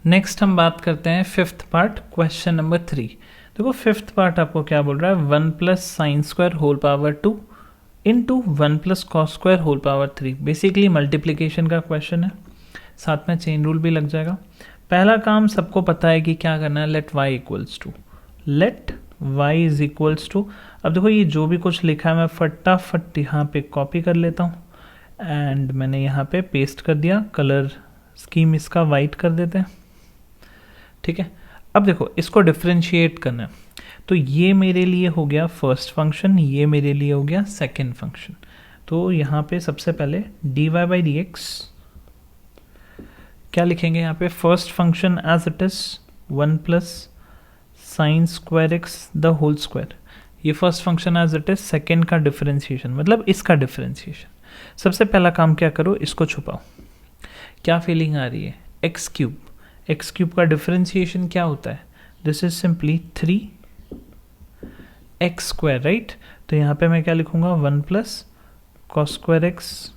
Next हम बात करते हैं फिफ्थ पार्ट, क्वेश्चन नंबर 3। देखो फिफ्थ पार्ट आपको क्या बोल रहा है, 1 plus sine square whole power 2 into 1 plus cos square whole power 3। Basically multiplication का क्वेश्चन है, साथ में चेन रूल भी लग जाएगा। पहला काम सबको पता है कि क्या करना है, let y equals to, let y is equals to. अब देखो ये जो भी कुछ लिखा है मैं फटाफट यहाँ पे कॉपी कर लेता हूँ एंड मैंने यहाँ पे पेस्ट कर दिया। कलर स्कीम इसका वाइट कर देते हैं, ठीक है। अब देखो इसको डिफ्रेंशिएट करना है, तो ये मेरे लिए हो गया फर्स्ट फंक्शन, ये मेरे लिए हो गया सेकंड फंक्शन। तो यहाँ पे सबसे पहले dy बाई डी एक्स क्या लिखेंगे यहाँ पे, first function as it is 1 plus sine square X the whole square. ये first function as it is, second का डिफ्रेंशिएशन मतलब इसका डिफ्रेंशिएशन। सबसे पहला काम क्या करो, इसको छुपाओ। क्या फीलिंग आ रही है, एक्स क्यूब, एक्स क्यूब का डिफरेंशिएशन क्या होता है, this is simply 3 x square, right. तो यहाँ पे मैं क्या लिखूंगा, 1 प्लस कॉस स्क्वायर एक्स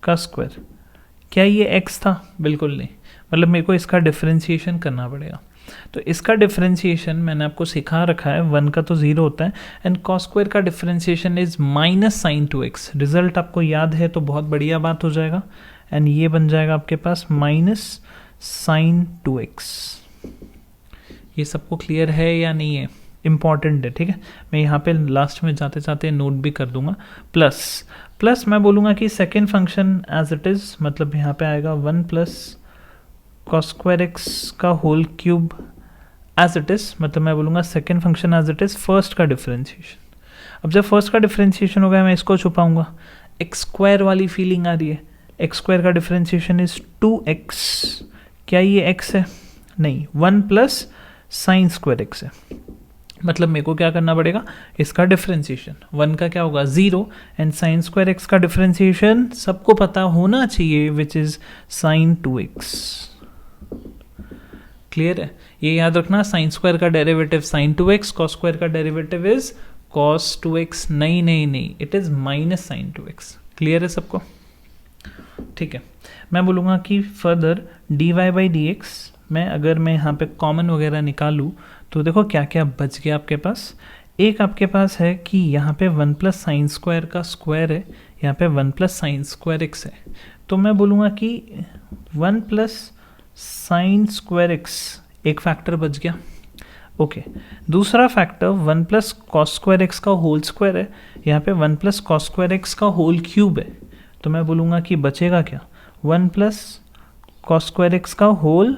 का स्क्वायर। क्या ये x था, बिल्कुल नहीं, मतलब मेरे को इसका डिफरेंशिएशन करना पड़ेगा। तो इसका डिफरेंशिएशन मैंने आपको सिखा रखा है, 1 का तो 0 होता है एंड कॉस स्क्वायर का differentiation is minus sine 2x। Result आपको याद है तो बहुत बढ़िया बात हो जाएगा एंड ये बन जाएगा आपके पास माइनस साइन 2x। ये सबको क्लियर है या नहीं है, इंपॉर्टेंट है, ठीक है। मैं यहाँ पे लास्ट में जाते जाते नोट भी कर दूंगा। प्लस प्लस मैं बोलूँगा कि second function as it is, मतलब यहाँ पे आएगा 1 प्लस कॉस स्क्वायर एक्स का whole cube as it is, मतलब मैं बोलूँगा second function as it is first का डिफरेंशिएशन। अब जब फर्स्ट का डिफरेंशिएशन हो गया मैं इसको छुपाऊंगा, एक्स स्क्वायर वाली फीलिंग आ रही है। एक्स स्क्वायर का डिफरेंशिएशन इज 2x, क्या ये x है, नहीं, 1 प्लस साइन स्क्वायर एक्स है। मतलब मेरे को क्या करना पड़ेगा, इसका डिफरेंशिएशन, 1 का क्या होगा 0 एंड साइन स्क्वायर एक्स का डिफरेंशिएशन सबको पता होना चाहिए which is sine 2x। Clear है, ये याद रखना, साइन स्क्वायर का derivative sine 2x, cos square का डेरिवेटिव इज कॉस 2x। नहीं नहीं नहीं, it is minus sine 2x। Clear है सबको, ठीक है। मैं बोलूँगा कि further dy by d x मैं अगर मैं यहाँ पे कॉमन वगैरह निकालूँ तो देखो क्या क्या बच गया आपके पास। एक आपके पास है कि यहाँ पे 1 प्लस साइन स्क्वायर का स्क्वायर है, यहाँ पे 1 प्लस साइन स्क्वायर एक्स है। तो मैं बोलूँगा कि 1 प्लस साइन स्क्वायर एक्स एक फैक्टर बच गया, ओके। दूसरा factor 1 plus cos square x का होल स्क्वायर है, यहाँ पे 1 प्लस कॉस स्क्वायर एक्स का होल क्यूब है। तो मैं बोलूँगा कि बचेगा क्या, 1 प्लस कॉस स्क्वायर एक्स का होल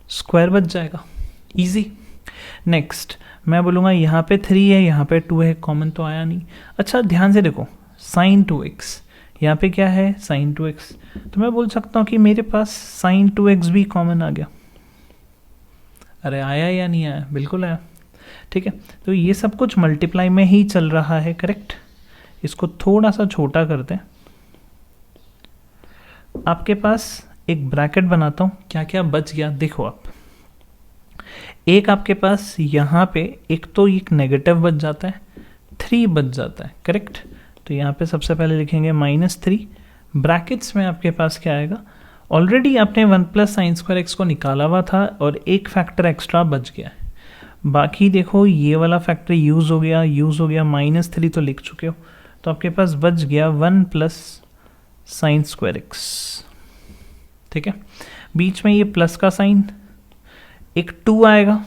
स्क्वायर बच जाएगा, इजी। नेक्स्ट मैं बोलूँगा यहाँ पे 3 है, यहाँ पे 2 है, कॉमन तो आया नहीं। अच्छा ध्यान से देखो, साइन 2x, यहाँ पे क्या है साइन 2x, तो मैं बोल सकता हूँ कि मेरे पास साइन 2x भी कॉमन आ गया। अरे आया या नहीं आया, बिल्कुल आया, ठीक है। तो ये सब कुछ मल्टीप्लाई में ही चल रहा है, करेक्ट। इसको थोड़ा सा छोटा करते हैं, आपके पास एक ब्रैकेट बनाता हूँ, क्या क्या बच गया देखो आप। एक आपके पास यहाँ पे एक तो एक नेगेटिव बच जाता है, 3 बच जाता है, करेक्ट। तो यहाँ पे सबसे पहले लिखेंगे -3, ब्रैकेट्स में आपके पास क्या आएगा, ऑलरेडी आपने 1 प्लस साइन स्क्वायर एक्स को निकाला हुआ था और एक फैक्टर एक्स्ट्रा बच गया है। बाकी देखो ये वाला फैक्टर यूज़ हो गया, -3 तो लिख चुके हो, तो आपके पास बच गया 1 प्लस साइन स्क्वायर एक्स, ठीक है। बीच में ये प्लस का साइन, एक 2 आएगा।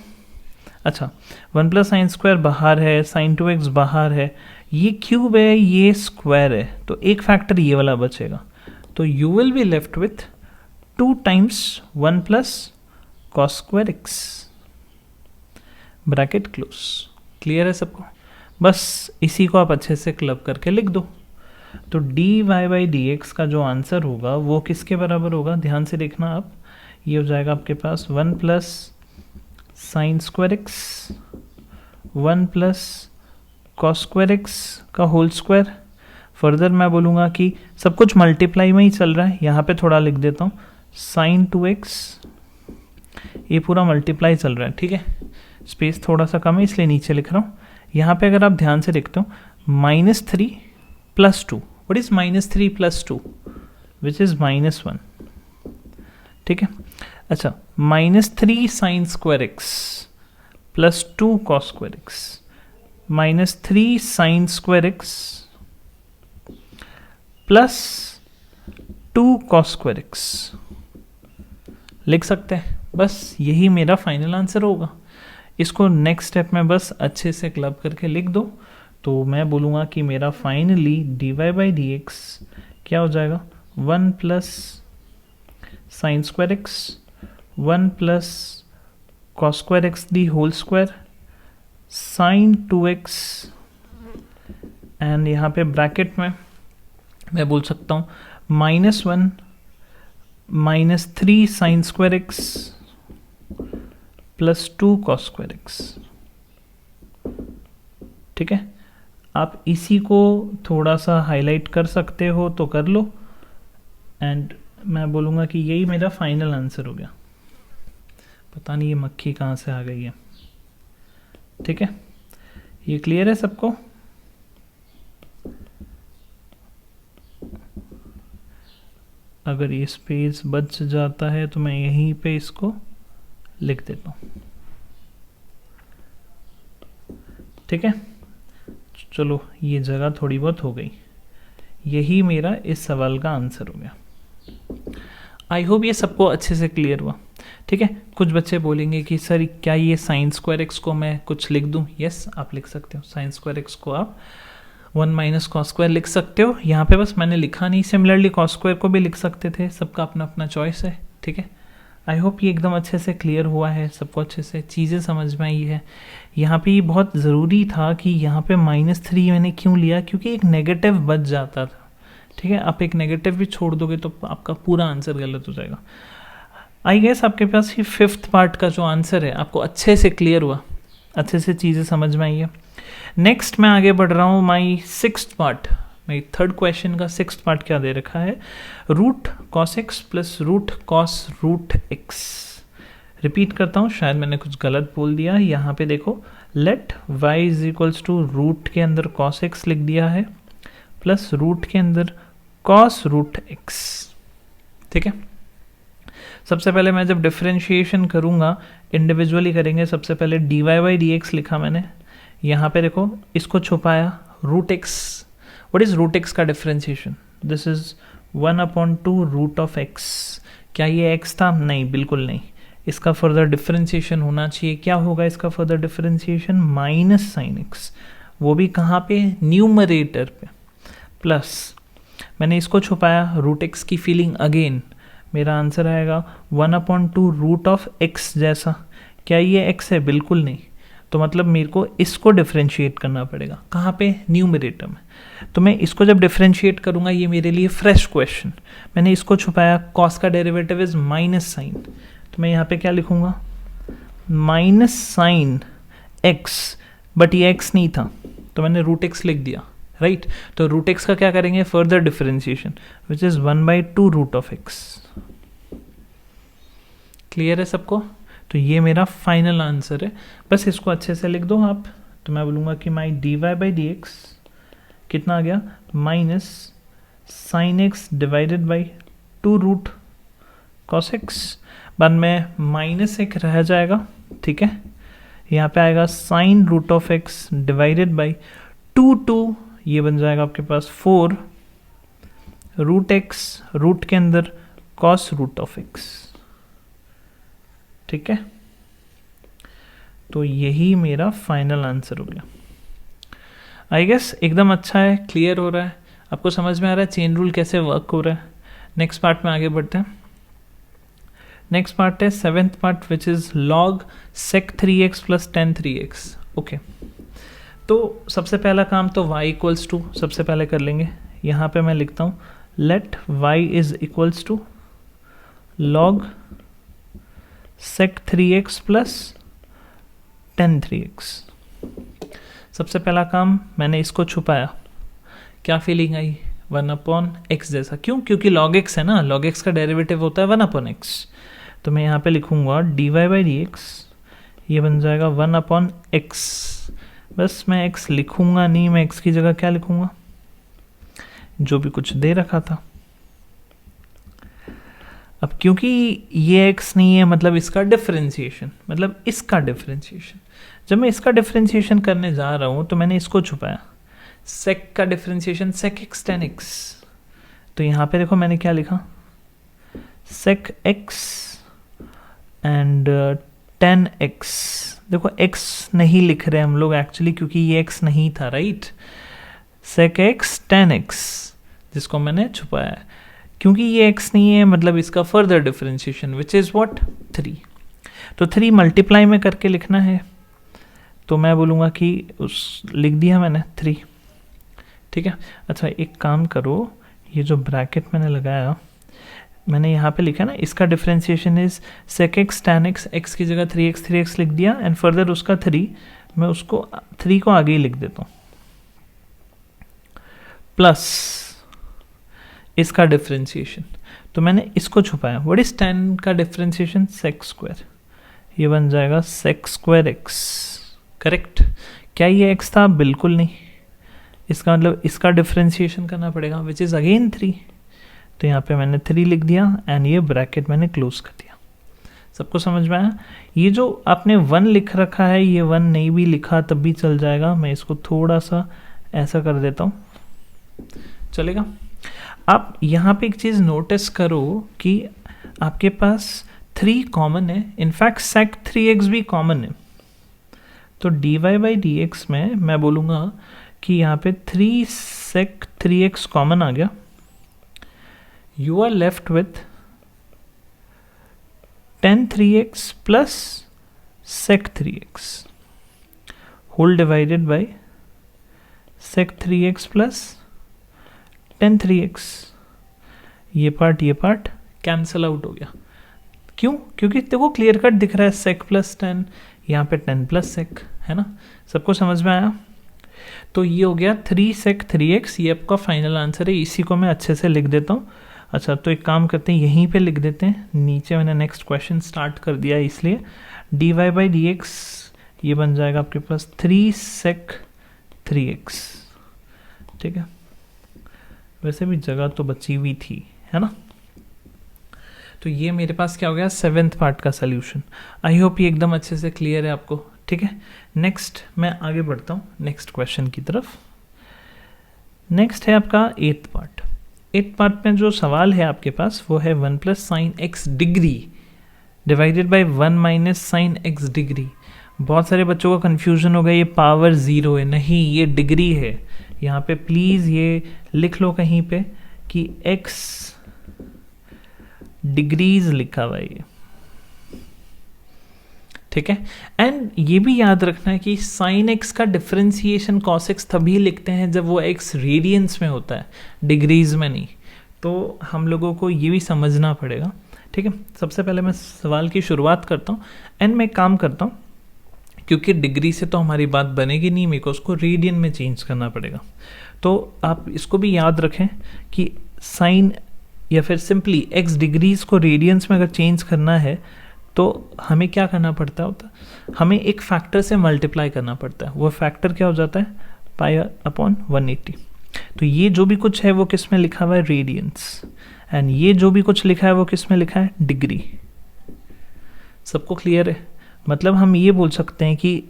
अच्छा 1 प्लस साइन स्क्वायर बाहर है, साइन 2x बाहर है, ये क्यूब है, ये स्क्वायर है, तो एक फैक्टर ये वाला बचेगा। तो you will be left with 2 times 1 plus cos square x, bracket close. Clear है सबको, बस इसी को आप अच्छे से क्लब करके लिख दो। तो dy बाई डी एक्स का जो आंसर होगा वो किसके बराबर होगा, ध्यान से देखना आप, ये हो जाएगा आपके पास 1 plus sine square x 1 plus cos square x का होल स्क्वायर। फर्दर मैं बोलूँगा कि सब कुछ मल्टीप्लाई में ही चल रहा है, यहाँ पे थोड़ा लिख देता हूँ साइन 2x, ये पूरा मल्टीप्लाई चल रहा है, ठीक है। स्पेस थोड़ा सा कम है इसलिए नीचे लिख रहा हूँ। यहाँ पे अगर आप ध्यान से देखते हो -3 + 2, व्हाट इज -3 + 2, विच इज -1, ठीक है। अच्छा, -3 sign square x plus 2 cos square x, -3 sign square x plus 2 cos square x लिख सकते हैं। बस यही मेरा फाइनल आंसर होगा। इसको नेक्स्ट स्टेप में बस अच्छे से क्लब करके लिख दो, तो मैं बोलूँगा कि मेरा फाइनली dy/dx क्या हो जाएगा, 1 plus sine square x 1 plus cos square x the whole square sine 2x, and यहाँ पे ब्रैकेट में मैं बोल सकता हूँ -1 -3 sign square x plus 2 cos square x. ठीक है, आप इसी को थोड़ा सा हाईलाइट कर सकते हो तो कर लो, एंड मैं बोलूँगा कि यही मेरा फाइनल आंसर हो गया। पता नहीं ये मक्खी कहाँ से आ गई है। ठीक है, ये क्लियर है सबको? अगर ये स्पेस बच जाता है तो मैं यहीं पे इसको लिख देता हूँ। ठीक है, चलो ये जगह थोड़ी बहुत हो गई। यही मेरा इस सवाल का आंसर हो गया। आई होप ये सबको अच्छे से क्लियर हुआ। ठीक है, कुछ बच्चे बोलेंगे कि सर क्या ये साइन स्क्वायर एक्स को मैं कुछ लिख दूं? यस, आप लिख सकते हो। साइन स्क्वायर एक्स को आप 1 माइनस कॉस स्क्वायर लिख सकते हो। यहाँ पे बस मैंने लिखा नहीं, सिमिलरली कॉस स्क्वायर को भी लिख सकते थे। सबका अपना अपना चॉइस है। ठीक है, आई होप ये एकदम अच्छे से क्लियर हुआ है, सबको अच्छे से चीज़ें समझ में आई है। यहाँ पे ये बहुत ज़रूरी था कि यहाँ पे -3 मैंने क्यों लिया, क्योंकि एक नेगेटिव बच जाता था। ठीक है, आप एक नेगेटिव भी छोड़ दोगे तो आपका पूरा आंसर गलत हो जाएगा। आई गेस आपके पास ये 5th पार्ट का जो आंसर है आपको अच्छे से क्लियर हुआ, अच्छे से चीज़ें समझ में आई है। नेक्स्ट मैं आगे बढ़ रहा हूँ माई 6th पार्ट। मेरी 3rd क्वेश्चन का 6th पार्ट क्या दे रखा है, root cos x plus root cos root x. Repeat करता हूँ, शायद मैंने कुछ गलत बोल दिया। यहाँ पे देखो, let y is equals to root के अंदर कॉस एक्स लिख दिया है प्लस रूट के अंदर कॉस रूट एक्स। ठीक है, सबसे पहले मैं जब डिफरेंशिएशन करूँगा इंडिविजुअली करेंगे। सबसे पहले dy/dx लिखा मैंने, यहाँ पे देखो इसको छुपाया, root X. What is root X का differentiation? This is 1/2 root of X. क्या ये x था? नहीं, बिल्कुल नहीं। इसका फर्दर डिफरेंशिएशन होना चाहिए। क्या होगा इसका further differentiation? Minus sine x, वो भी कहाँ पे? न्यूमरेटर पे। प्लस मैंने इसको छुपाया, रूट एक्स की फीलिंग अगेन, मेरा आंसर आएगा 1/2 रूट ऑफ एक्स जैसा। क्या ये x है? बिल्कुल नहीं। तो मतलब मेरे को इसको डिफरेंशिएट करना पड़ेगा। कहाँ पे? न्यूमरेटर में। तो मैं इसको जब डिफरेंशिएट करूँगा, ये मेरे लिए फ्रेश क्वेश्चन। मैंने इसको छुपाया, कॉस का डेरिवेटिव इज माइनस साइन, तो मैं यहाँ पे क्या लिखूँगा? माइनस साइन एक्स, बट ये x नहीं था तो मैंने रूट एक्स लिख दिया, राइट। तो रूट एक्स का क्या करेंगे? Further differentiation, which is 1/2 root of x. Clear है सबको? तो ये मेरा फाइनल आंसर है। बस इसको अच्छे से लिख दो आप। तो मैं बोलूँगा कि माई dy/dx कितना आ गया? Minus sine x divided by 2 root cos x. बाद में माइनस एक रह जाएगा, ठीक है। यहाँ पे आएगा sine root of x divided by 2, ये बन जाएगा आपके पास 4 रूट एक्स, रूट के अंदर कॉस रूट ऑफ एक्स। ठीक है, तो यही मेरा फाइनल आंसर हो गया। आई गेस एकदम अच्छा है, क्लियर हो रहा है, आपको समझ में आ रहा है चेन रूल कैसे वर्क हो रहा है। नेक्स्ट पार्ट में आगे बढ़ते हैं। नेक्स्ट पार्ट है 7th part, which is log sec 3x plus tan 3x। Okay, तो सबसे पहला काम तो y इक्वल्स टू सबसे पहले कर लेंगे। यहाँ पे मैं लिखता हूँ let y is equals to log sec 3x plus tan 3x। सबसे पहला काम मैंने इसको छुपाया, क्या फीलिंग आई? 1/x जैसा। क्यों? क्योंकि log x है ना, log x का डेरिवेटिव होता है 1/x। तो मैं यहाँ पे लिखूँगा dy/dx, ये बन जाएगा 1/x। बस मैं x लिखूँगा नहीं, मैं x की जगह क्या लिखूँगा? जो भी कुछ दे रखा था। अब क्योंकि ये x नहीं है मतलब इसका डिफरेंशिएशन, मतलब इसका डिफरेंशिएशन, जब मैं इसका डिफरेंशिएशन करने जा रहा हूँ तो मैंने इसको छुपाया, सेक का differentiation sec x tan x, तो यहाँ पे देखो मैंने क्या लिखा, sec x and tan x. देखो x नहीं लिख रहे हम लोग एक्चुअली क्योंकि ये x नहीं था, right, sec x tan x जिसको मैंने छुपाया है, क्योंकि ये x नहीं है मतलब इसका further differentiation which is what 3। तो 3 मल्टीप्लाई में करके लिखना है, तो मैं बोलूँगा कि लिख दिया मैंने 3, ठीक है। अच्छा एक काम करो, ये जो ब्रैकेट मैंने लगाया, मैंने यहाँ पे लिखा ना इसका differentiation is sec x tan x, x की जगह 3x लिख दिया एंड फर्दर उसका 3, मैं उसको 3 को आगे ही लिख देता हूँ, प्लस इसका डिफरेंशिएशन, तो मैंने इसको छुपाया, व्हाट इज 10 का डिफरेंशिएशन, सेक स्क्वायर, ये बन जाएगा सेक स्क्वायर एक्स, करेक्ट। क्या ये x था, बिल्कुल नहीं, इसका मतलब इसका डिफरेंशिएशन करना पड़ेगा विच इज़ अगेन 3, तो यहाँ पे मैंने 3 लिख दिया एंड ये ब्रैकेट मैंने क्लोज कर दिया। सबको समझ में आया? ये जो आपने 1 लिख रखा है, ये 1 नहीं भी लिखा तब भी चल जाएगा, मैं इसको थोड़ा सा ऐसा कर देता हूँ, चलेगा। आप यहाँ पे एक चीज़ नोटिस करो कि आपके पास 3 कॉमन है, इनफैक्ट सेक 3x भी कॉमन है, तो dy बाई डी एक्स में मैं बोलूँगा कि यहाँ पे 3 सेक 3x कॉमन आ गया, you are left with 10 3x plus sec 3x whole divided by sec 3x plus 10 3x, ये पार्ट कैंसल आउट हो गया। क्यों? क्योंकि देखो क्लियर कट दिख रहा है, सेक प्लस 10, यहाँ पे 10 प्लस सेक है ना। सबको समझ में आया? तो ये हो गया 3 सेक 3x, ये आपका फाइनल आंसर है, इसी को मैं अच्छे से लिख देता हूँ। अच्छा तो एक काम करते हैं, यहीं पे लिख देते हैं, नीचे मैंने नेक्स्ट क्वेश्चन स्टार्ट कर दिया इसलिए dy बाई डी एक्स ये बन जाएगा आपके पास 3 सेक 3x, ठीक है। वैसे भी जगह तो बची हुई थी, है ना। तो ये मेरे पास क्या हो गया, 7th पार्ट का सोल्यूशन। आई होप ये एकदम अच्छे से क्लियर है आपको, ठीक है। नेक्स्ट मैं आगे बढ़ता हूँ नेक्स्ट क्वेश्चन की तरफ। नेक्स्ट है आपका 8th पार्ट। 8th पार्ट में जो सवाल है आपके पास वो है 1 plus sine x degree divided by 1 minus sine x degree. बहुत सारे बच्चों को कन्फ्यूजन हो गया, ये पावर 0 है, नहीं ये डिग्री है। यहाँ पे प्लीज़ ये लिख लो कहीं पे कि x डिग्रीज लिखा हुआ है, ठीक है। एंड ये भी याद रखना है कि साइन एक्स का डिफरेंशिएशन कॉस एक्स तभी लिखते हैं जब वो एक्स रेडियंस में होता है, डिग्रीज में नहीं। तो हम लोगों को ये भी समझना पड़ेगा, ठीक है। सबसे पहले मैं सवाल की शुरुआत करता हूँ एंड मैं काम करता हूँ, क्योंकि डिग्री से तो हमारी बात बनेगी नहीं, मेरे को उसको रेडियन में चेंज करना पड़ेगा। तो आप इसको भी याद रखें कि साइन या फिर सिंपली एक्स डिग्रीज को रेडियंस में अगर चेंज करना है तो हमें क्या करना पड़ता होता है, हमें एक फैक्टर से मल्टीप्लाई करना पड़ता है। वो फैक्टर क्या हो जाता है, पाई अपॉन 180। तो ये जो भी कुछ है वो किस में लिखा हुआ है, रेडियंस, एंड ये जो भी कुछ लिखा है वो किस में लिखा है, डिग्री। सबको क्लियर है? मतलब हम ये बोल सकते हैं कि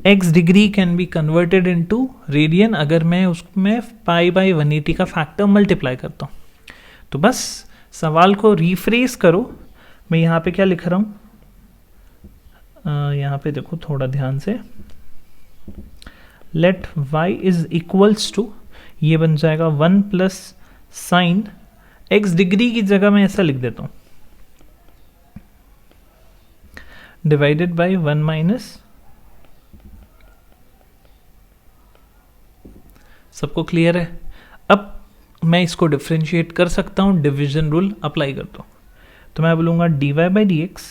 x degree can be converted into radian अगर मैं उसमें पाई बाई 180 का फैक्टर मल्टीप्लाई करता हूँ। तो बस सवाल को रिफ्रेश करो। मैं यहाँ पे क्या लिख रहा हूँ, यहाँ पे देखो थोड़ा ध्यान से, let y is equals to, ये बन जाएगा 1 प्लस साइन x डिग्री की जगह मैं ऐसा लिख देता हूँ, डिवाइडेड बाई 1 माइनस। सबको क्लियर है? अब मैं इसको डिफ्रेंशिएट कर सकता हूँ, डिवीजन रूल अप्लाई करता हूँ। तो मैं बोलूँगा dy बाई डी एक्स,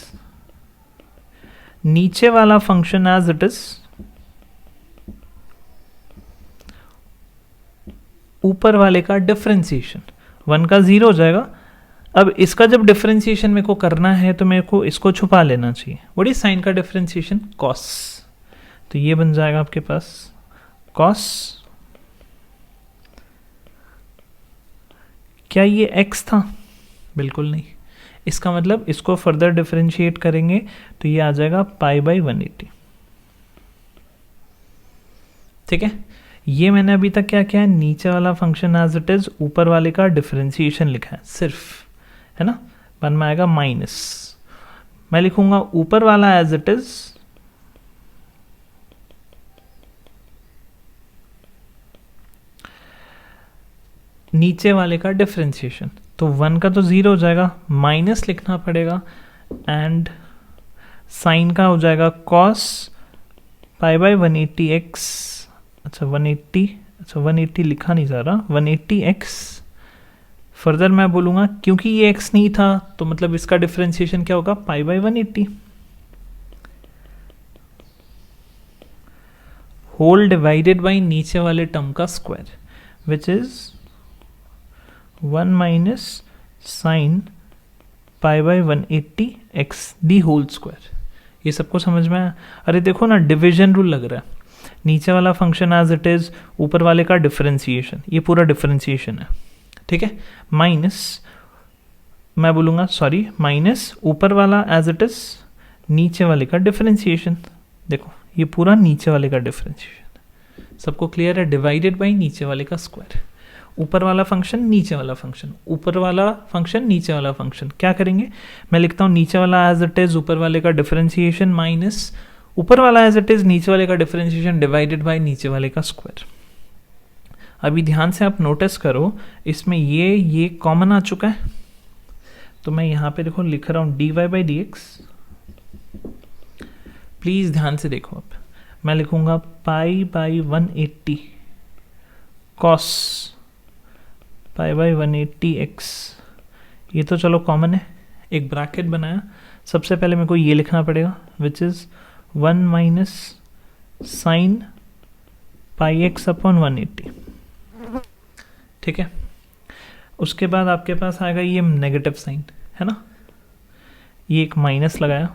नीचे वाला फंक्शन एज इट इज, ऊपर वाले का डिफ्रेंशिएशन, 1 का 0 हो जाएगा। अब इसका जब डिफरेंशिएशन मेरे को करना है तो मेरे को इसको छुपा लेना चाहिए। व्हाट इज साइन का डिफरेंशिएशन, कॉस। तो ये बन जाएगा आपके पास कॉस, क्या ये x था, बिल्कुल नहीं, इसका मतलब इसको फर्दर डिफरेंशिएट करेंगे तो ये आ जाएगा पाई बाई 180। ठीक है, ये मैंने अभी तक क्या किया है, नीचे वाला फंक्शन एज इट इज, ऊपर वाले का डिफरेंशिएशन लिखा है सिर्फ, है ना। बाद में आएगा माइनस, मैं लिखूंगा ऊपर वाला एज इट इज, नीचे वाले का डिफरेंशिएशन। तो 1 का तो 0 हो जाएगा, माइनस लिखना पड़ेगा, एंड साइन का हो जाएगा कॉस पाई बाई 180x। अच्छा 180 लिखा नहीं जा रहा, 180x। फर्दर मैं बोलूँगा क्योंकि ये x नहीं था तो मतलब इसका डिफरेंशिएशन क्या होगा, pi by 180 whole divided by नीचे वाले टर्म का square, which is 1 minus sine pi by 180x the whole square. ये सबको समझ में आया? अरे देखो ना, डिवीजन रूल लग रहा है, नीचे वाला फंक्शन एज इट इज, ऊपर वाले का डिफरेंशिएशन, ये पूरा डिफरेंशिएशन है। ठीक है, माइनस मैं बोलूँगा, सॉरी माइनस ऊपर वाला एज इट इज, नीचे वाले का डिफरेंशिएशन। देखो ये पूरा नीचे वाले का डिफरेंशिएशन, सबको क्लियर है? डिवाइडेड बाई नीचे वाले का स्क्वायर, ऊपर वाला फंक्शन नीचे वाला फंक्शन, ऊपर वाला फंक्शन नीचे वाला फंक्शन। क्या करेंगे, मैं लिखता हूँ नीचे वाला एज इट इज, ऊपर वाले का डिफरेंशिएशन, माइनस ऊपर वाला एज इट इज, नीचे वाले का डिफरेंशिएशन, डिवाइडेड बाय नीचे वाले का स्क्वायर। अभी ध्यान से आप नोटिस करो, इसमें ये कॉमन आ चुका है, तो मैं यहाँ पे देखो लिख रहा हूँ dy by d x. Please ध्यान से देखो, अब मैं लिखूंगा पाई by 180 cos pi by 180x। ये तो चलो कॉमन है, एक ब्रैकेट बनाया, सबसे पहले मेरे को ये लिखना पड़ेगा, विच is 1 minus sine pi x upon 180। ठीक है, उसके बाद आपके पास आएगा ये नेगेटिव साइन, है ना, ये एक माइनस लगाया।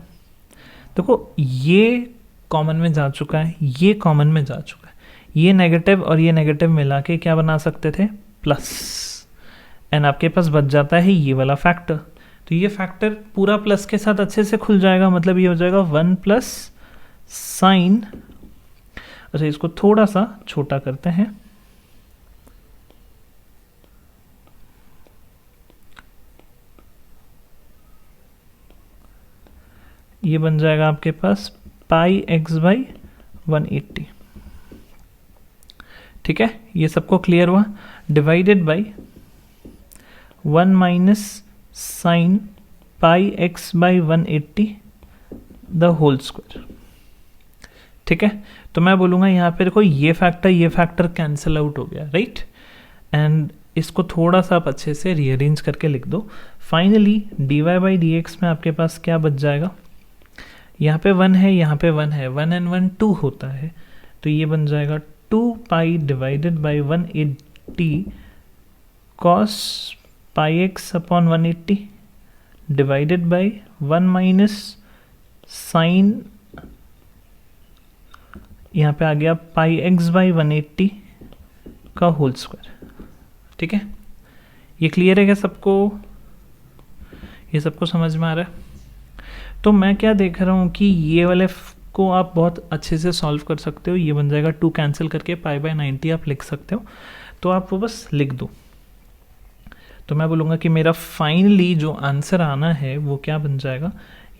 देखो ये कॉमन में जा चुका है, ये कॉमन में जा चुका है, ये नेगेटिव और ये नेगेटिव मिला के क्या बना सकते थे, प्लस, एंड आपके पास बच जाता है ये वाला फैक्टर। तो ये फैक्टर पूरा प्लस के साथ अच्छे से खुल जाएगा, मतलब ये हो जाएगा 1 प्लस साइन। अच्छा इसको थोड़ा सा छोटा करते हैं, ये बन जाएगा आपके पास पाई एक्स बाई 180। ठीक है, ये सबको क्लियर हुआ? Divided by 1 minus sine pi x by 180 the whole square. ठीक है, तो मैं बोलूँगा यहाँ पे देखो ये फैक्टर कैंसिल आउट हो गया, राइट, एंड इसको थोड़ा सा आप अच्छे से रीअरेंज करके लिख दो। Finally dy by d x में आपके पास क्या बच जाएगा, यहाँ पे 1 है, यहाँ पे 1 है, 1 and 1 2 होता है, तो ये बन जाएगा 2 pi divided by 180 cos pi x upon 180 divided by 1 minus sine, यहाँ पे आ गया पाई एक्स बाई 180 का होल स्क्वायर। ठीक है, ये क्लियर है क्या सबको? ये सबको समझ में आ रहा है? तो मैं क्या देख रहा हूँ कि ये वाले को आप बहुत अच्छे से सॉल्व कर सकते हो, ये बन जाएगा 2 कैंसिल करके पाई बाई 90 आप लिख सकते हो, तो आप वो बस लिख दो। तो मैं बोलूँगा कि मेरा फाइनली जो आंसर आना है वो क्या बन जाएगा,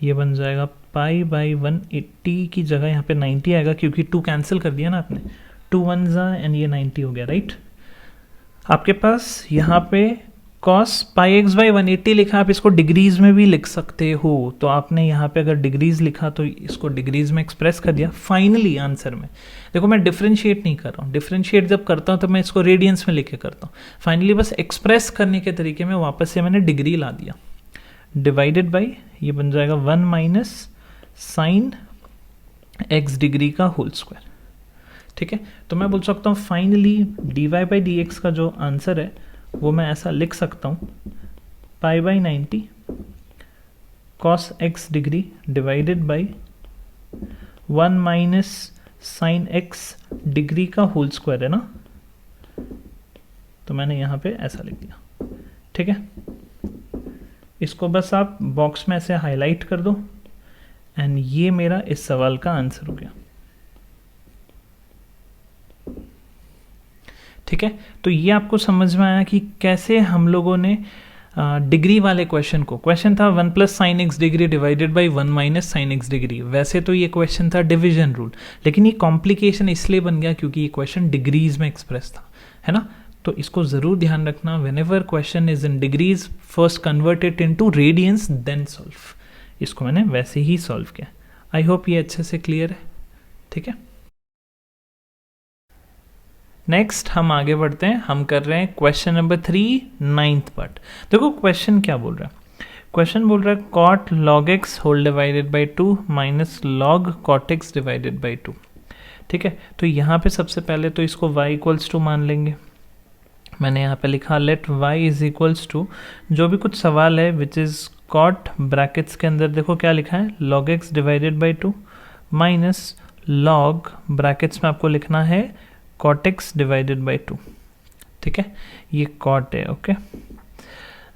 ये बन जाएगा पाई बाई 180 की जगह यहाँ पे 90 आएगा, क्योंकि 2 कैंसिल कर दिया ना आपने, 2 1 एंड ये 90 हो गया, राइट। आपके पास यहाँ पे कॉस पाई एक्स बाई 180 लिखा, आप इसको डिग्रीज में भी लिख सकते हो, तो आपने यहाँ पे अगर डिग्रीज लिखा तो इसको डिग्रीज में एक्सप्रेस कर दिया। फाइनली आंसर में देखो मैं डिफरेंशिएट नहीं कर रहा हूँ, डिफरेंशिएट जब करता हूँ तो मैं इसको रेडियंस में लेके करता हूँ, फाइनली बस एक्सप्रेस करने के तरीके में वापस से मैंने डिग्री ला दिया, डिवाइडेड बाई ये बन जाएगा 1 माइनस साइन एक्स डिग्री का होल स्क्वायर। ठीक है, तो मैं बोल सकता हूँ finally dy by d x का जो आंसर है वो मैं ऐसा लिख सकता हूँ, pi by 90 cos x degree divided by 1 minus sine x degree का होल स्क्वायर, है ना, तो मैंने यहाँ पे ऐसा लिख दिया। ठीक है, इसको बस आप बॉक्स में ऐसे हाईलाइट कर दो एंड ये मेरा इस सवाल का आंसर हो गया। ठीक है, तो ये आपको समझ में आया कि कैसे हम लोगों ने डिग्री वाले क्वेश्चन को, क्वेश्चन था 1 plus sine x degree divided by 1 minus sine x degree, वैसे तो ये क्वेश्चन था डिवीजन रूल, लेकिन ये कॉम्प्लिकेशन इसलिए बन गया क्योंकि ये क्वेश्चन डिग्रीज में एक्सप्रेस था, है ना। तो इसको ज़रूर ध्यान रखना, whenever question is in degrees first convert it into radians then solve. इसको मैंने वैसे ही सॉल्व किया। आई होप ये अच्छे से क्लियर है। ठीक है, नेक्स्ट हम आगे बढ़ते हैं, हम कर रहे हैं क्वेश्चन नंबर 3 9th पार्ट। देखो क्वेश्चन क्या बोल रहा है, क्वेश्चन बोल रहा है cot log x whole divided by 2 minus log cot x divided by 2। ठीक है, तो यहाँ पे सबसे पहले तो इसको y इक्वल्स टू मान लेंगे। मैंने यहाँ पे लिखा let y is equals to जो भी कुछ सवाल है विच इज कॉट ब्रैकेट्स के अंदर देखो क्या लिखा है log x divided by 2 minus log brackets में आपको लिखना है कॉट एक्स डिवाइडेड बाई 2। ठीक है, ये कॉट है। ओके,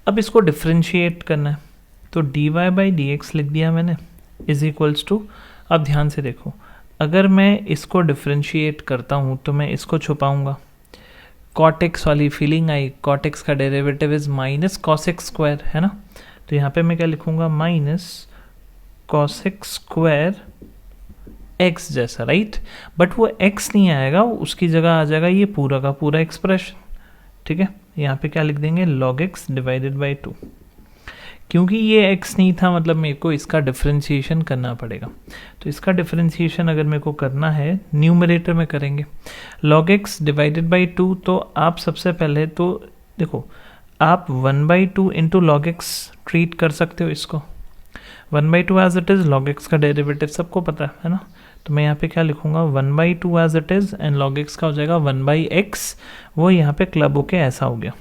अब इसको डिफ्रेंशिएट करना है तो dy बाई डी एक्स लिख दिया मैंने इज इक्वल्स टू, अब ध्यान से देखो अगर मैं इसको डिफ्रेंशिएट करता हूँ तो मैं इसको छुपाऊंगा, कॉट एक्स वाली फीलिंग आई, कॉट एक्स का derivative is minus cos x square, है ना। तो यहाँ पे मैं क्या लिखूंगा minus cos x square x जैसा, राइट। बट वो एक्स नहीं आएगा, उसकी जगह आ जाएगा ये पूरा का पूरा एक्सप्रेशन। ठीक है, यहाँ पे क्या लिख देंगे लॉग एक्स डिवाइडेड बाई 2। क्योंकि ये एक्स नहीं था मतलब मेरे को इसका डिफरेंशिएशन करना पड़ेगा, तो इसका डिफरेंशिएशन अगर मेरे को करना है न्यूमरेटर में करेंगे लॉग एक्स डिवाइडेड बाई 2। तो आप सबसे पहले तो देखो आप 1/2 इंटू लॉग एक्स ट्रीट कर सकते हो इसको, 1/2 as it is, log x का डेरिवेटिव सबको पता है ना। तो मैं यहाँ पे क्या लिखूंगा 1/2 as it is and log x का हो जाएगा 1/x, वो यहाँ पे क्लब होके ऐसा हो गया।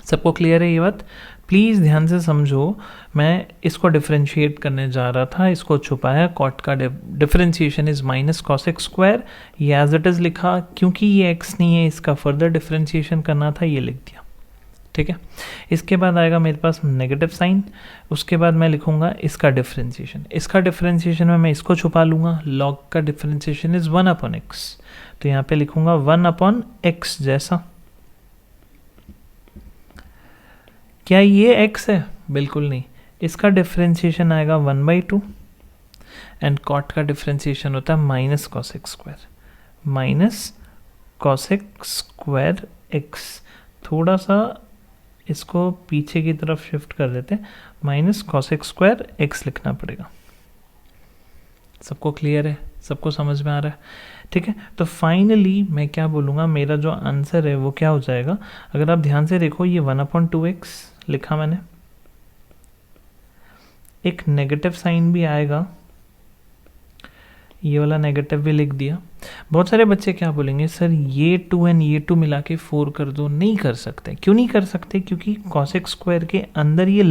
सबको क्लियर है ये बात? प्लीज़ ध्यान से समझो, मैं इसको डिफरेंशिएट करने जा रहा था, इसको छुपाया, कॉट का differentiation is minus cos x square, ये एज इट इज़ लिखा, क्योंकि ये एक्स नहीं है इसका फर्दर डिफरेंशिएशन करना था, ये लिख दिया। ठीक है, इसके बाद आएगा मेरे पास नेगेटिव साइन, उसके बाद मैं लिखूंगा इसका डिफरेंशिएशन। इसका डिफरेंशिएशन में मैं इसको छुपा लूंगा, लॉग का डिफरेंशिएशन इज 1/x, तो यहाँ पे लिखूंगा 1/x जैसा। क्या ये x है? बिल्कुल नहीं, इसका डिफरेंशिएशन आएगा 1/2 एंड कॉट का डिफरेंशिएशन होता है minus cos x square, minus cos x square x. थोड़ा सा इसको पीछे की तरफ शिफ्ट कर देते हैं, minus cos x square x लिखना पड़ेगा। सबको क्लियर है? सबको समझ में आ रहा है? ठीक है, तो फाइनली मैं क्या बोलूँगा, मेरा जो आंसर है वो क्या हो जाएगा, अगर आप ध्यान से देखो ये 1/2x लिखा मैंने, एक नेगेटिव साइन भी आएगा, ये वाला नेगेटिव भी लिख दिया। बहुत सारे बच्चे क्या बोलेंगे, सर ये 2 एंड ये 2 मिला के 4 कर दो। नहीं कर सकते। क्यों नहीं कर सकते? क्योंकि कॉस एक्स स्क्वायर के अंदर ये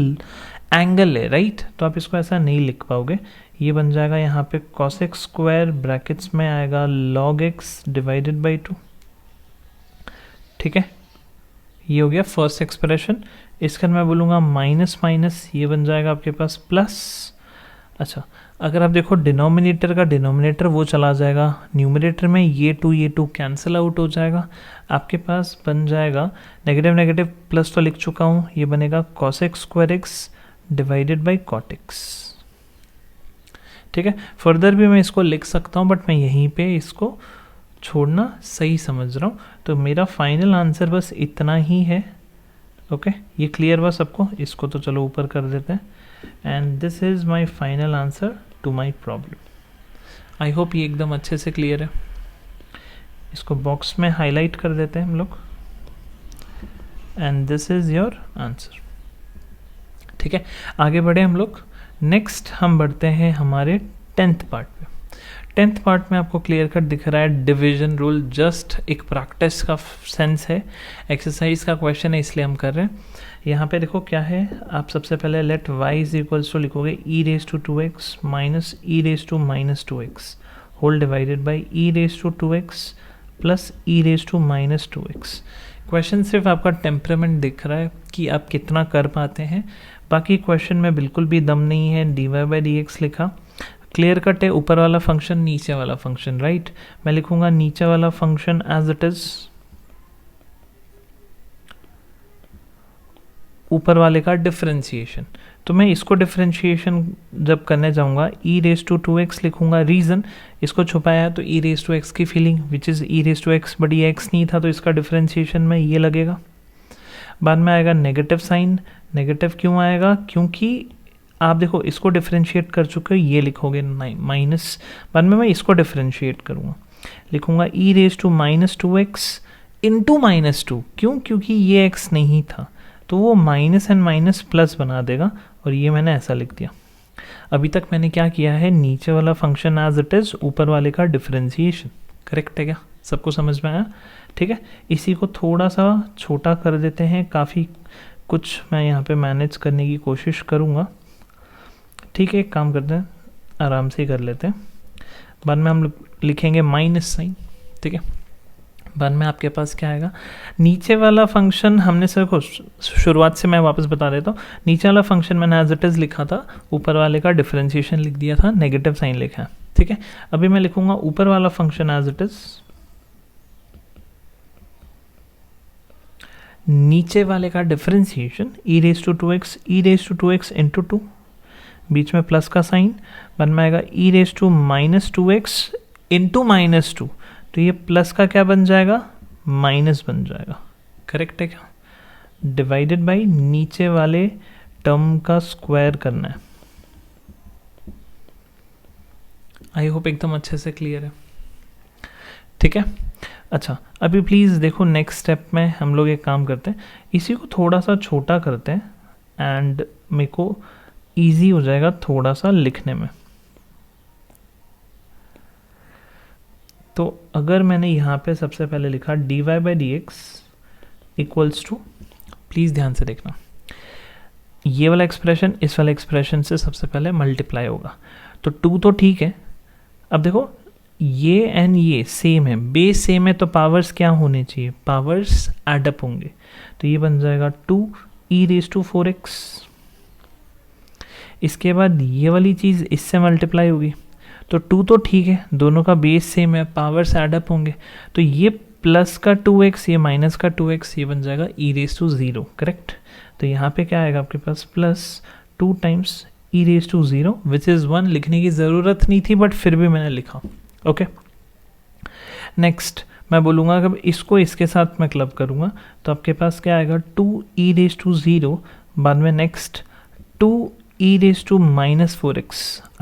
एंगल है, राइट, तो आप इसको ऐसा नहीं लिख पाओगे। ये बन जाएगा यहाँ पे कॉस एक्स स्क्वायर ब्रैकेट्स में आएगा लॉग एक्स डिवाइडेड बाई 2। ठीक है, ये हो गया फर्स्ट एक्सप्रेशन। इसका मैं बोलूँगा माइनस माइनस, ये बन जाएगा आपके पास प्लस। अच्छा, अगर आप देखो डिनोमिनेटर का डिनोमिनेटर वो चला जाएगा, न्यूमरेटर में ये 2 कैंसिल आउट हो जाएगा, आपके पास बन जाएगा नेगेटिव नेगेटिव प्लस तो लिख चुका हूँ, ये बनेगा cos x square x divided by cot x. ठीक है, फर्दर भी मैं इसको लिख सकता हूँ बट मैं यहीं पे इसको छोड़ना सही समझ रहा हूँ। तो मेरा फाइनल आंसर बस इतना ही है। ओके, ये क्लियर हुआ सबको? इसको तो चलो ऊपर कर देते हैं, and this is my final answer to my problem. I hope ये एकदम अच्छे से क्लियर है। इसको बॉक्स में हाईलाइट कर देते हैं हम लोग, and this is your answer. ठीक है, आगे बढ़े हम लोग। नेक्स्ट हम बढ़ते हैं हमारे 10th पार्ट पे। 10th पार्ट में आपको क्लियर कट दिख रहा है डिवीजन रूल, जस्ट एक प्रैक्टिस का सेंस है, एक्सरसाइज का क्वेश्चन है इसलिए हम कर रहे हैं। यहाँ पे देखो क्या है, आप सबसे पहले let y is equals to लिखोगे e raise to 2x minus e raise to minus 2x whole divided by e raise to 2x plus e raise to minus 2x। Question सिर्फ आपका टेम्परामेंट दिख रहा है कि आप कितना कर पाते हैं, बाकी क्वेश्चन में बिल्कुल भी दम नहीं है। dy/dx लिखा, क्लियर कट है, ऊपर वाला फंक्शन नीचे वाला फंक्शन, राइट। मैं लिखूंगा नीचे वाला फंक्शन एज इट इज, ऊपर वाले का डिफरेंशिएशन। तो मैं इसको डिफरेंशिएशन जब करने जाऊंगा e⁻² लिखूंगा, रीज़न इसको छुपाया तो e⁻x की feeling which is e⁻x, but ये x नहीं था तो इसका डिफरेंशिएशन में ये लगेगा। बाद में आएगा नेगेटिव साइन, नेगेटिव क्यों आएगा, क्योंकि आप देखो इसको डिफरेंशिएट कर चुके हो, ये लिखोगे माइनस, बाद में मैं इसको डिफरेंशिएट करूँगा, लिखूंगा e⁻² इंटू -2, क्यों, क्योंकि ये x नहीं था तो वो माइनस एंड माइनस प्लस बना देगा, और ये मैंने ऐसा लिख दिया। अभी तक मैंने क्या किया है, नीचे वाला फंक्शन एज इट इज़, ऊपर वाले का डिफरेंशिएशन। करेक्ट है क्या, सबको समझ में आया? ठीक है, इसी को थोड़ा सा छोटा कर देते हैं, काफ़ी कुछ मैं यहाँ पे मैनेज करने की कोशिश करूँगा। ठीक है, एक काम करते हैं, आराम से ही कर लेते हैं। बाद में हम लिखेंगे माइनस साइन, ठीक है। बाद में आपके पास क्या आएगा, नीचे वाला फंक्शन हमने सिर्फ शुरुआत से मैं वापस बता देता हूँ, नीचे वाला फंक्शन मैंने एज इट इज़ लिखा था, ऊपर वाले का डिफरेंशिएशन लिख दिया था, नेगेटिव साइन लिखा है, ठीक है। अभी मैं लिखूंगा ऊपर वाला फंक्शन एज इट इज़, नीचे वाले का डिफरेंशिएशन e⁻² इंटू 2, बीच में प्लस का साइन, बाद में आएगा e⁻² इंटू -2, तो ये प्लस का क्या बन जाएगा, माइनस बन जाएगा। करेक्ट है क्या, डिवाइडेड बाई नीचे वाले टर्म का स्क्वायर करना है। आई होप एकदम अच्छे से क्लियर है, ठीक है। अच्छा, अभी प्लीज़ देखो नेक्स्ट स्टेप में हम लोग एक काम करते हैं, इसी को थोड़ा सा छोटा करते हैं एंड मेरे को ईजी हो जाएगा थोड़ा सा लिखने में। तो अगर मैंने यहाँ पे सबसे पहले लिखा dy/dx इक्वल्स टू, प्लीज़ ध्यान से देखना, ये वाला एक्सप्रेशन इस वाले एक्सप्रेशन से सबसे पहले मल्टीप्लाई होगा, तो 2 तो ठीक है। अब देखो ये एंड ये सेम है, बेस सेम है, तो पावर्स क्या होने चाहिए, पावर्स एडअप होंगे, तो ये बन जाएगा 2e⁴x। इसके बाद ये वाली चीज़ इससे मल्टीप्लाई होगी, तो 2 तो ठीक है, दोनों का बेस सेम है, पावर्स एडअप होंगे, तो ये प्लस का 2x, ये माइनस का 2x, ये बन जाएगा e⁻0। करेक्ट, तो यहाँ पे क्या आएगा आपके पास, plus 2 times e⁻0 which is 1। लिखने की ज़रूरत नहीं थी बट फिर भी मैंने लिखा, ओके। नेक्स्ट मैं बोलूँगा कि इसको इसके साथ मैं क्लब करूँगा, तो आपके पास क्या आएगा, 2e⁻0, बाद में नेक्स्ट 2e⁻⁴x।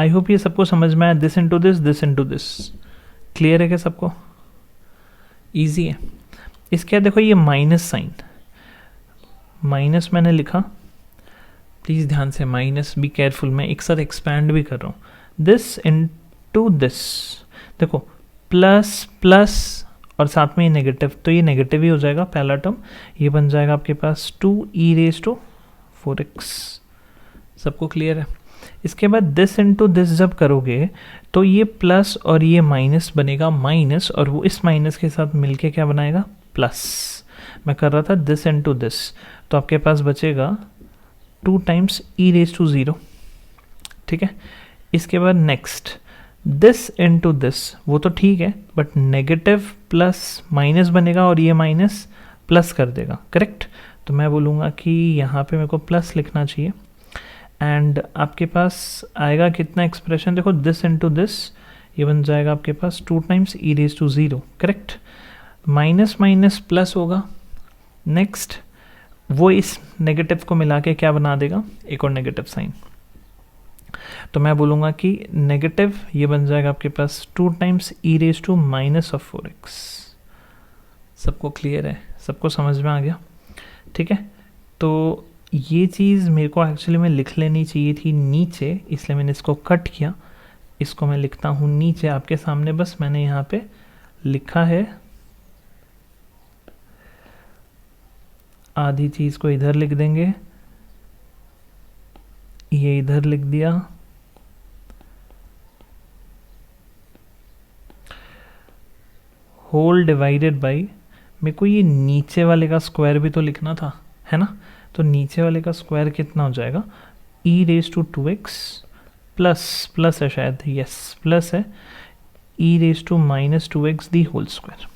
आई होप ये सबको समझ में आया, दिस इंटू दिस, क्लियर है क्या सबको, ईजी है। इसके बाद देखो ये माइनस साइन, माइनस मैंने लिखा, प्लीज़ ध्यान से, माइनस बी केयरफुल, मैं एक साथ एक्सपैंड भी कर रहा हूँ, दिस इंटू दिस, देखो प्लस प्लस और साथ में ये नेगेटिव, तो ये नेगेटिव ही हो जाएगा पहला टर्म, ये बन जाएगा आपके पास 2e⁴x। सबको क्लियर है? इसके बाद दिस इंटू दिस जब करोगे तो ये प्लस और ये माइनस बनेगा माइनस, और वो इस माइनस के साथ मिलके क्या बनाएगा, प्लस। मैं कर रहा था दिस इंटू दिस, तो आपके पास बचेगा 2 टाइम्स e⁻0, ठीक है। इसके बाद नेक्स्ट दिस इंटू दिस, वो तो ठीक है बट नेगेटिव प्लस माइनस बनेगा और ये माइनस प्लस कर देगा, करेक्ट। तो मैं बोलूँगा कि यहाँ पे मेरे को प्लस लिखना चाहिए, एंड आपके पास आएगा कितना एक्सप्रेशन, देखो दिस इंटू दिस, ये बन जाएगा आपके पास 2 times e⁻0, correct. Minus minus plus होगा, नेक्स्ट वो इस नेगेटिव को मिला के क्या बना देगा, एक और नेगेटिव साइन, तो मैं बोलूँगा कि नेगेटिव ये बन जाएगा आपके पास 2 टाइम्स e⁻⁴x। सबको क्लियर है, सबको समझ में आ गया, ठीक है। तो ये चीज़ मेरे को एक्चुअली में लिख लेनी चाहिए थी नीचे, इसलिए मैंने इसको कट किया, इसको मैं लिखता हूँ नीचे आपके सामने, बस मैंने यहाँ पे लिखा है, आधी चीज़ को इधर लिख देंगे, ये इधर लिख दिया, होल डिवाइडेड बाई, मेरे को ये नीचे वाले का स्क्वायर भी तो लिखना था, है ना। तो नीचे वाले का स्क्वायर कितना हो जाएगा, e raise to 2x plus है शायद, यस प्लस है, e raise to minus 2x the whole square.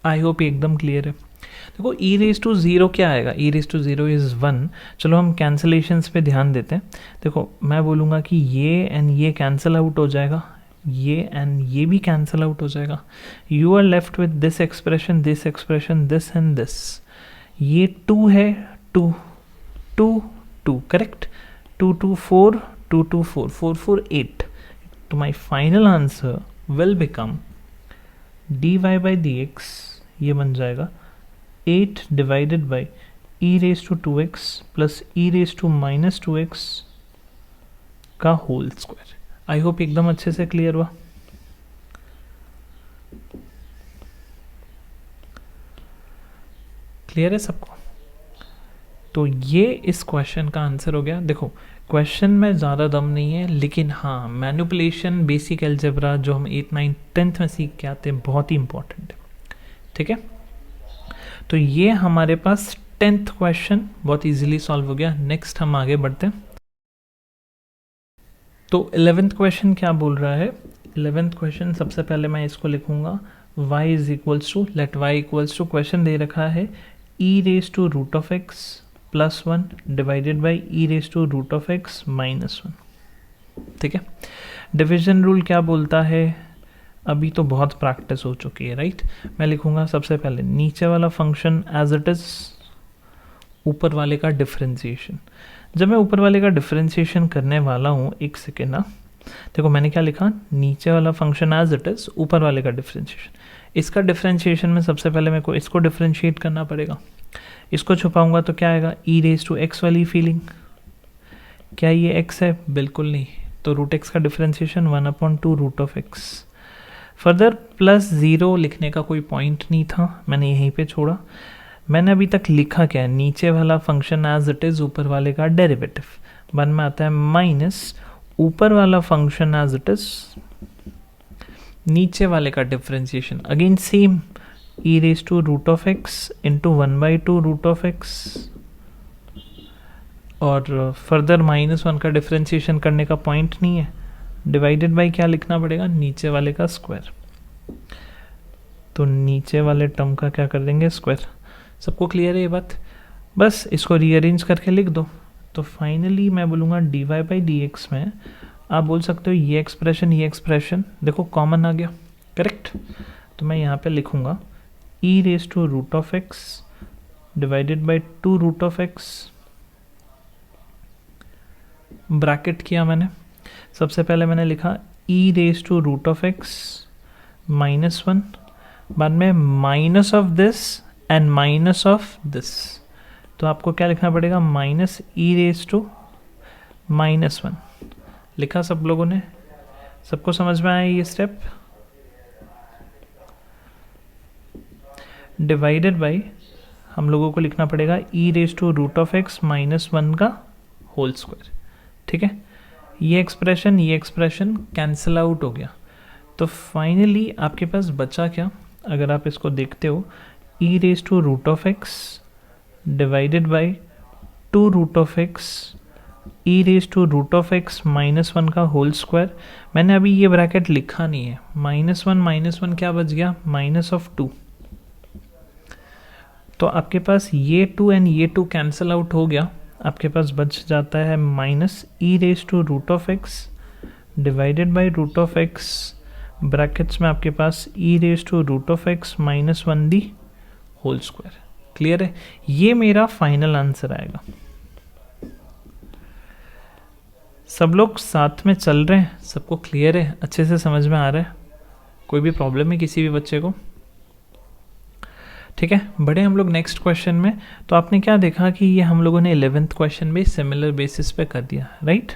I hope एकदम क्लियर है। देखो e रेज टू 0 क्या आएगा, e रेज टू 0 इज़ 1। चलो हम कैंसलेशंस पे ध्यान देते हैं। देखो मैं बोलूँगा कि ये एंड ये कैंसिल आउट हो जाएगा, ये एंड ये भी कैंसिल आउट हो जाएगा। You are left with this expression, this expression, this and this. ये 2 है, 2 2 2 करेक्ट, 2 2 4 2 2 4 4 4 8। तो my final answer will become dy by dx, ये बन जाएगा 8 divided by e raise to 2x plus e raise to minus 2x का whole square. I hope एकदम अच्छे से क्लियर हुआ। क्लियर है सबको। तो ये इस क्वेश्चन का आंसर हो गया। देखो क्वेश्चन में ज़्यादा दम नहीं है, लेकिन हाँ मैनिपुलेशन, बेसिक अलजेब्रा जो हम 8, 9, 10th में सीख के आते हैं बहुत ही इंपॉर्टेंट है। ठीक है, तो ये हमारे पास 10th क्वेश्चन बहुत इजीली सॉल्व हो गया। नेक्स्ट हम आगे बढ़ते हैं। तो 11th क्वेश्चन क्या बोल रहा है। 11th क्वेश्चन सबसे पहले मैं इसको लिखूंगा y is equals to, let y equals to, question दे रखा है e raise to root of x plus 1 divided by e raise to root of x minus 1। ठीक है, डिविजन रूल क्या बोलता है, अभी तो बहुत प्रैक्टिस हो चुकी है, राइट। मैं लिखूंगा सबसे पहले नीचे वाला फंक्शन एज इट इज, ऊपर वाले का डिफरेंशिएशन। जब मैं ऊपर वाले का डिफरेंशिएशन करने वाला हूँ, एक सेकेंड ना, देखो मैंने क्या लिखा, नीचे वाला फंक्शन एज इट इज, ऊपर वाले का डिफरेंशिएशन। इसका डिफरेंशिएशन में सबसे पहले मेरे को इसको डिफरेंशिएट करना पड़ेगा। इसको छुपाऊंगा तो क्या आएगा, e रेज टू x वाली फीलिंग। क्या ये x है, बिल्कुल नहीं, तो रूट x का differentiation 1/2 root of x। Further plus 0 लिखने का कोई पॉइंट नहीं था, मैंने यहीं पे छोड़ा। मैंने अभी तक लिखा क्या है, नीचे वाला फंक्शन एज इट इज, ऊपर वाले का डेरिवेटिव। बाद में आता है माइनस ऊपर वाला फंक्शन एज इट इज, नीचे वाले का differentiation. Again same, e raise to root of x into 1/2 root of x, और फर्दर -1 का डिफरेंशिएशन करने का पॉइंट नहीं है, डिवाइडेड बाई क्या लिखना पड़ेगा, नीचे वाले का स्क्वायर। तो नीचे वाले टर्म का क्या कर देंगे, स्क्वायर। सबको क्लियर है ये बात, बस इसको रीअरेंज करके लिख दो। तो फाइनली मैं बोलूँगा dy बाई dx में आप बोल सकते हो ये एक्सप्रेशन देखो कॉमन आ गया, करेक्ट। तो मैं यहाँ पे लिखूँगा e raise to root of x divided by 2 root of x, bracket किया मैंने। सबसे पहले मैंने लिखा e raise to root of x minus 1, बाद में minus of this and minus of this. तो आपको क्या लिखना पड़ेगा, minus e raise to minus 1। लिखा सब लोगों ने, सबको समझ में आया ये स्टेप। डिवाइडेड बाई हम लोगों को लिखना पड़ेगा e raise to root of x minus 1 का होल स्क्वायर। ठीक है, ये एक्सप्रेशन कैंसिल आउट हो गया। तो फाइनली आपके पास बचा क्या, अगर आप इसको देखते हो, e raise to root of x divided by 2 root of x e raise to root of x minus 1 का होल स्क्वायर। मैंने अभी ये ब्रैकेट लिखा नहीं है, -1 क्या बच गया, माइनस ऑफ 2। तो आपके पास ये 2 एंड ये 2 कैंसिल आउट हो गया, आपके पास बच जाता है minus e raise to root of x divided by root of x, brackets में आपके पास e raise to root of x minus 1 the whole square. Clear है, ये मेरा फाइनल आंसर आएगा। सब लोग साथ में चल रहे हैं, सबको क्लियर है, अच्छे से समझ में आ रहा है, कोई भी प्रॉब्लम है किसी भी बच्चे को। ठीक है, बढ़े हम लोग नेक्स्ट क्वेश्चन में। तो आपने क्या देखा कि ये हम लोगों ने 11th क्वेश्चन भी सिमिलर बेसिस पे कर दिया, राइट।